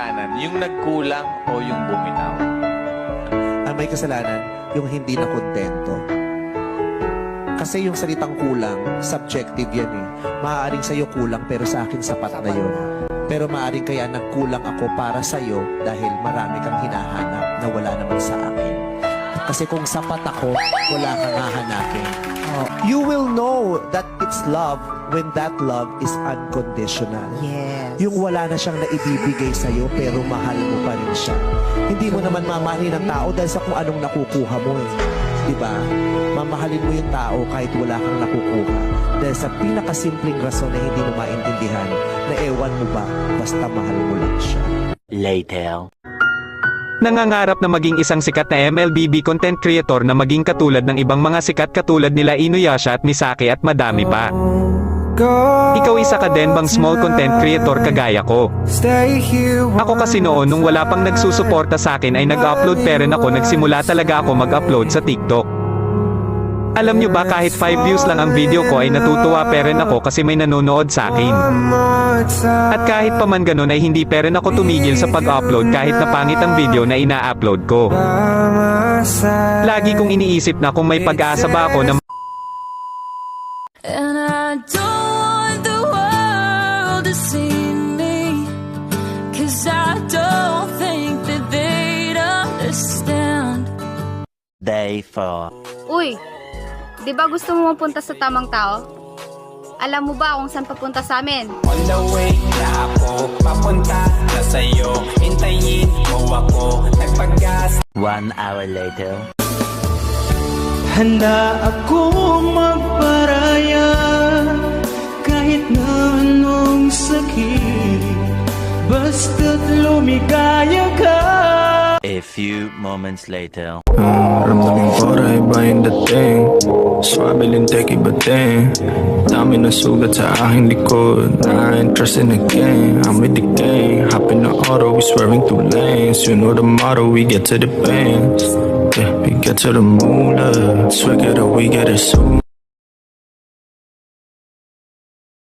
kasalanan? Yung nagkulang o yung bumitaw? Ang may kasalanan, yung hindi na kontento. Kasi yung salitang kulang, subjective yan eh. Maaaring sa'yo kulang pero sa akin sapat na yun. Pero maaaring kaya nagkulang ako para sa'yo dahil marami kang hinahanap na wala naman sa akin. Kasi kung sapat ako, wala kang hahanapin. You will know that it's love when that love is unconditional. Yes. Yung wala na siyang naibibigay sa'yo pero mahal mo pa rin siya. Hindi mo naman mamahalin ng tao dahil sa kung anong nakukuha mo eh. Diba? Mamahalin mo yung tao kahit wala kang nakukuha. Dahil sa pinakasimpleng rason na hindi mo maintindihan na ewan mo ba, basta mahal mo lang siya. Later. Nangangarap na maging isang sikat na MLBB content creator na maging katulad ng ibang mga sikat katulad nila Inuyasha at Misaki at madami pa. Ikaw isa ka din bang small content creator kagaya ko? Ako kasi noon nung wala pang nagsusuporta sa akin ay nag-upload pa rin ako, nagsimula talaga ako mag-upload sa TikTok. Alam nyo ba kahit 5 views lang ang video ko ay natutuwa pa rin ako kasi may nanonood sa akin. At kahit pa man ganun ay hindi pa rin ako tumigil sa pag-upload kahit na pangit ang video na ina-upload ko. Lagi kong iniisip na kung may pag-asa ba ako na And I don't want the world to see me, 'cause I don't think that they'd understand. Day 4. Uy, di ba gusto mo mapunta sa tamang tao? Alam mo ba kung saan papunta sa amin? On the way na ako, papunta na sa'yo. Hintayin mo ako, nagpagas. 1 hour later. Handa akong magparaya kahit na anong sakit, basta't lumigaya ka. A few moments later. Ramdamin ko rin iba yung dating. Swabe lintek iba din. Dami na sugat sa aking likod. Not interested again. I'm with the gang. Hop in the auto, we swerving through lanes. You know the motto, we get to the bands. Yeah, we get to the moolah. Swig it up, we get it soon.